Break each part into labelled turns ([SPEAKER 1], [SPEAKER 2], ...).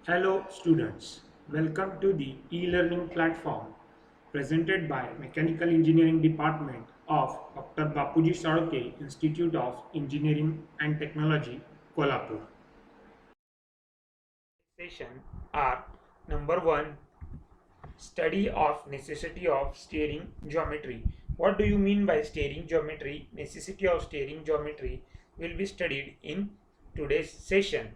[SPEAKER 1] Hello students, welcome to the e-learning platform presented by Mechanical Engineering Department of Dr. Bapuji Saroke Institute of Engineering and Technology, Kolhapur. Session are number 1, study of necessity of steering geometry. What do you mean by steering geometry? Necessity of steering geometry will be studied in today's session.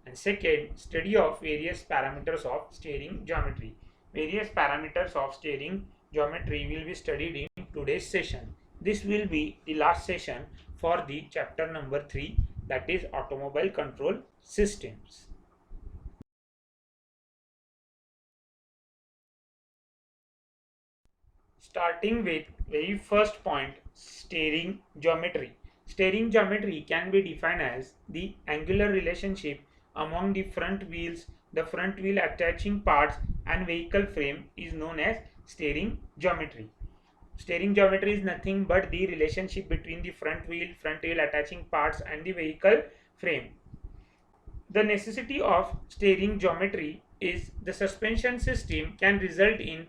[SPEAKER 1] And second, study of various parameters of steering geometry. Various parameters of steering geometry will be studied in today's session. This will be the last session for the chapter number 3, that is automobile control systems. Starting with very first point, steering geometry. Steering geometry can be defined as the angular relationship among the front wheels, the front wheel attaching parts and vehicle frame is known as steering geometry. Steering geometry is nothing but the relationship between the front wheel attaching parts and the vehicle frame. The necessity of steering geometry is the suspension system can result in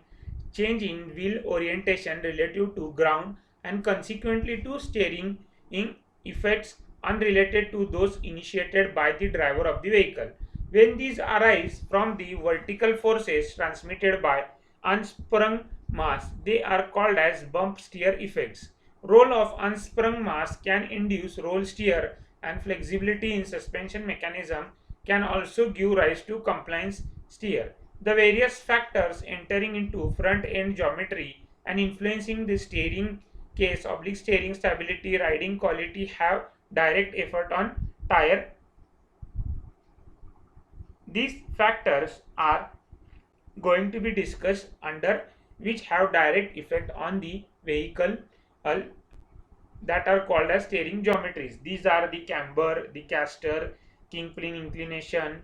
[SPEAKER 1] change in wheel orientation relative to ground and consequently to steering in effects unrelated to those initiated by the driver of the vehicle. When these arise from the vertical forces transmitted by unsprung mass, they are called as bump steer effects. Role of unsprung mass can induce roll steer, and flexibility in suspension mechanism can also give rise to compliance steer. The various factors entering into front end geometry and influencing the steering case oblique steering stability riding quality have direct effect on tire. These factors are going to be discussed under which have direct effect on the vehicle that are called as steering geometries. These are the camber, the caster, kingpin inclination,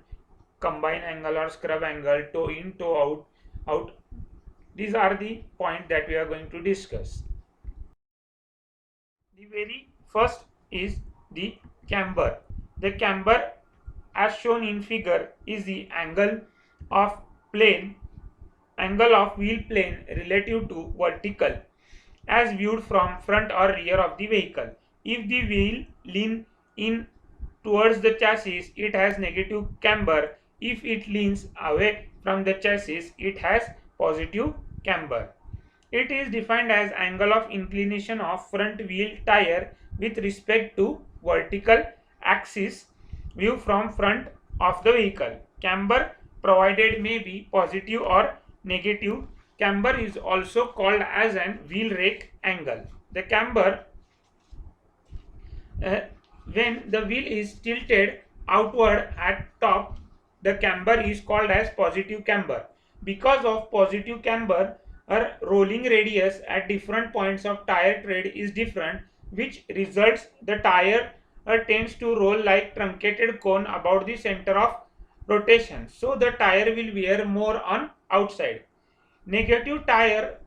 [SPEAKER 1] combine angle or scrub angle, toe in, toe out. These are the points that we are going to discuss. The very first is the camber. The camber, as shown in figure, is the of plane angle of wheel plane relative to vertical as viewed from front or rear of the vehicle. If the wheel lean in towards the chassis, it has negative camber. If it leans away from the chassis, it has positive camber. It is defined as angle of inclination of front wheel tire with respect to vertical axis view from front of the vehicle. Camber provided may be positive or negative. Camber is also called as an wheel rake angle. The camber, uh, when the wheel is tilted outward at top, the camber is called as positive camber. Because of positive camber, a rolling radius at different points of tire tread is different, which results the tire tends to roll like truncated cone about the center of rotation. So the tire will wear more on outside. Negative tire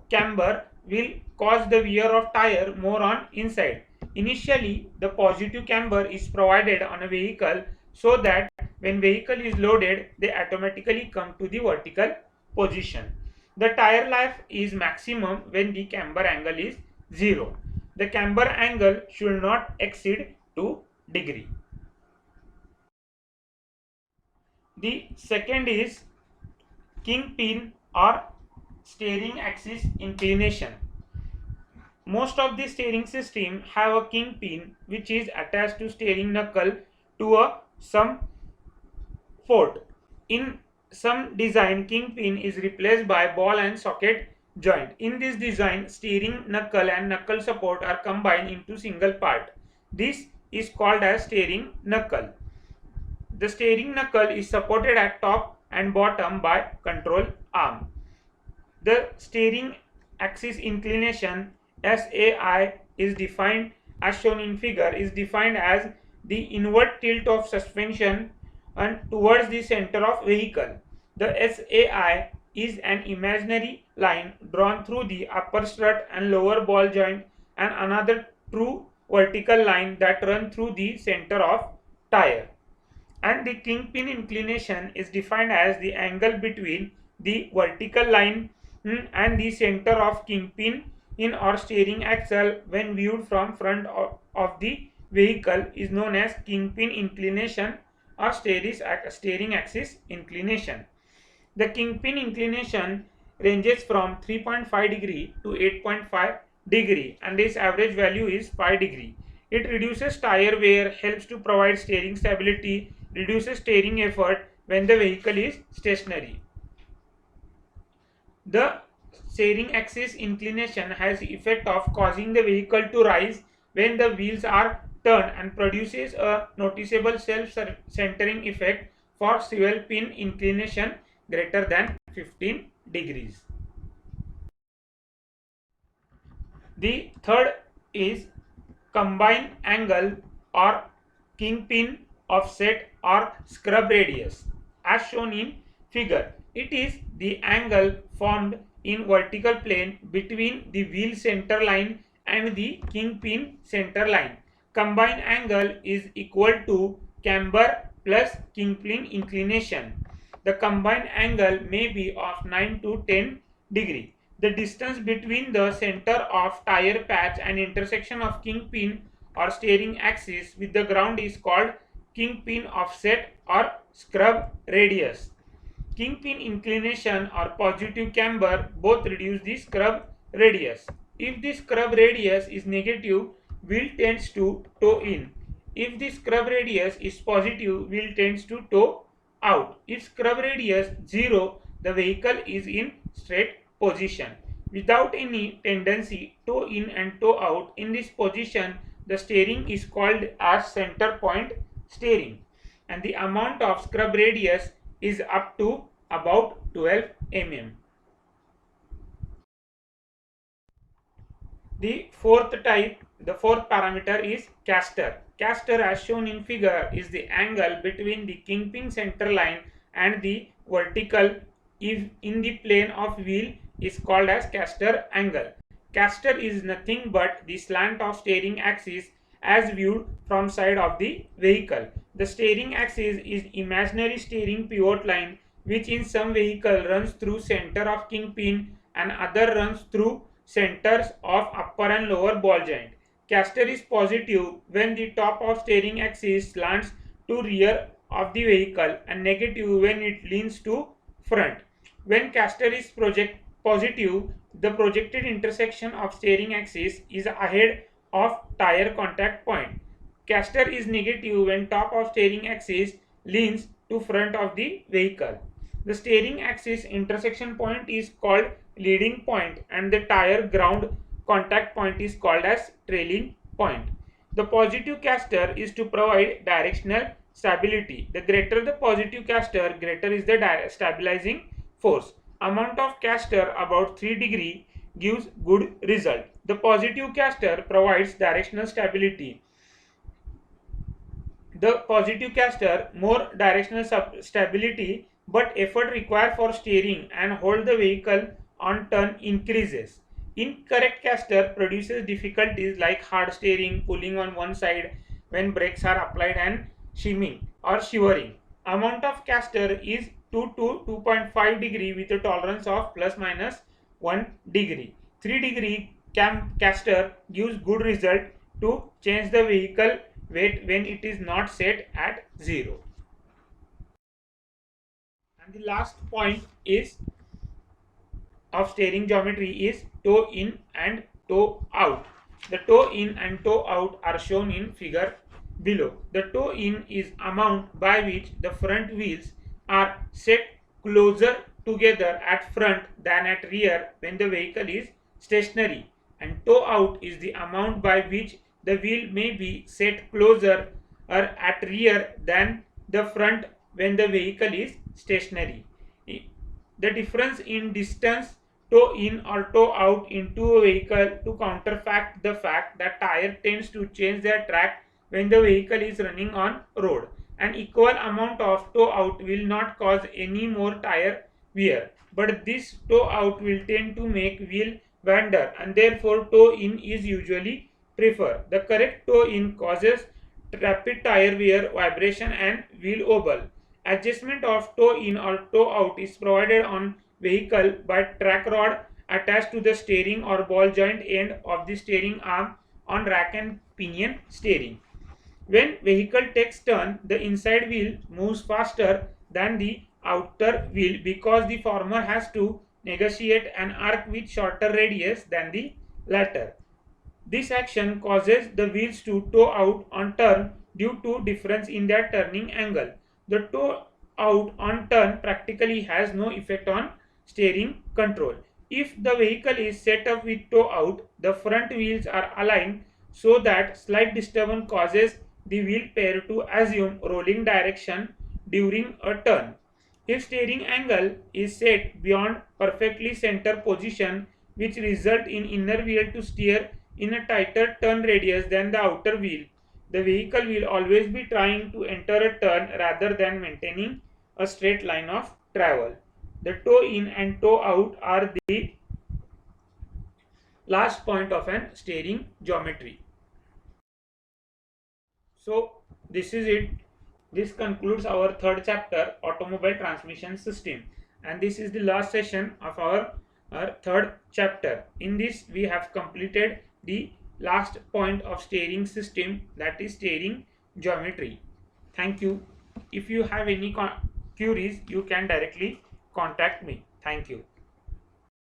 [SPEAKER 1] camber will cause the wear of tire more on inside. Initially, the positive camber is provided on a vehicle so that when vehicle is loaded, they automatically come to the vertical position. The tire life is maximum when the camber angle is 0. The camber angle should not exceed 2 degree. The second is kingpin or steering axis inclination. Most of the steering system have a kingpin which is attached to steering knuckle to a some port. In some design, kingpin is replaced by ball and socket joint. In this design, steering knuckle and knuckle support are combined into single part. This is called as steering knuckle. The steering knuckle is supported at top and bottom by control arm. The steering axis inclination SAI is defined as shown in figure is defined as the inward tilt of suspension and towards the center of vehicle. The SAI is an imaginary line drawn through the upper strut and lower ball joint and another true vertical line that run through the center of tire. And the kingpin inclination is defined as the angle between the vertical line and the center of kingpin in or steering axle when viewed from front of the vehicle is known as kingpin inclination or steering axis inclination. The kingpin inclination ranges from 3.5 degree to 8.5 degree and its average value is 5 degree. It reduces tire wear, helps to provide steering stability, reduces steering effort when the vehicle is stationary. The steering axis inclination has the effect of causing the vehicle to rise when the wheels are turned and produces a noticeable self-centering effect for swivel pin inclination greater than 15 degrees. The third is combined angle or kingpin offset or scrub radius. As shown in figure, it is the angle formed in vertical plane between the wheel center line and the kingpin center line. Combined angle is equal to camber plus kingpin inclination. The combined angle may be of 9 to 10 degree. The distance between the center of tire patch and intersection of kingpin or steering axis with the ground is called kingpin offset or scrub radius. Kingpin inclination or positive camber both reduce the scrub radius. If the scrub radius is negative, wheel tends to toe in. If the scrub radius is positive, wheel tends to toe out. If scrub radius 0, the vehicle is in straight position without any tendency toe in and toe out. In this position, the steering is called as center point steering, and the amount of scrub radius is up to about 12 mm. The fourth parameter is caster. Caster, as shown in figure, is the angle between the kingpin center line and the vertical if in the plane of wheel is called as caster angle. Caster is nothing but the slant of steering axis as viewed from side of the vehicle. The steering axis is imaginary steering pivot line which in some vehicle runs through center of kingpin and other runs through centers of upper and lower ball joint. Caster is positive when the top of steering axis slants to rear of the vehicle and negative when it leans to front. When caster is positive, the projected intersection of steering axis is ahead of tire contact point. Caster is negative when top of steering axis leans to front of the vehicle. The steering axis intersection point is called leading point and the tire ground contact point is called as trailing point. The positive caster is to provide directional stability. The greater the positive caster, greater is the stabilizing force. Amount of caster about 3 degree gives good result. The positive caster provides directional stability. The positive caster more directional stability, but effort required for steering and hold the vehicle on turn increases. Incorrect caster produces difficulties like hard steering, pulling on one side when brakes are applied and shimming or shivering. Amount of caster is 2 to 2.5 degree with a tolerance of plus minus 1 degree. 3 degree caster gives good result to change the vehicle weight when it is not set at 0. And the last point is of steering geometry is toe in and toe out. The toe in and toe out are shown in figure below. The toe in is amount by which the front wheels are set closer together at front than at rear when the vehicle is stationary, and toe out is the amount by which the wheel may be set closer or at rear than the front when the vehicle is stationary. The difference in distance toe in or toe out into a vehicle to counterfact the fact that tire tends to change their track when the vehicle is running on road. An equal amount of toe out will not cause any more tire wear, but this toe out will tend to make wheel wander and therefore toe in is usually preferred. The correct toe in causes rapid tire wear, vibration and wheel wobble. Adjustment of toe in or toe out is provided on vehicle by track rod attached to the steering or ball joint end of the steering arm on rack and pinion steering. When vehicle takes turn, the inside wheel moves faster than the outer wheel because the former has to negotiate an arc with shorter radius than the latter. This action causes the wheels to toe out on turn due to difference in their turning angle. The toe out on turn practically has no effect on steering control. If the vehicle is set up with toe out, the front wheels are aligned so that slight disturbance causes the wheel pair to assume rolling direction during a turn. If steering angle is set beyond perfectly center position, which result in inner wheel to steer in a tighter turn radius than the outer wheel, the vehicle will always be trying to enter a turn rather than maintaining a straight line of travel. The toe in and toe out are the last point of an steering geometry. So this is it. This concludes our third chapter, automobile transmission system, and this is the last session of our third chapter. In this we have completed the last point of steering system, that is steering geometry. Thank you. If you have any queries, you can directly contact me. Thank you.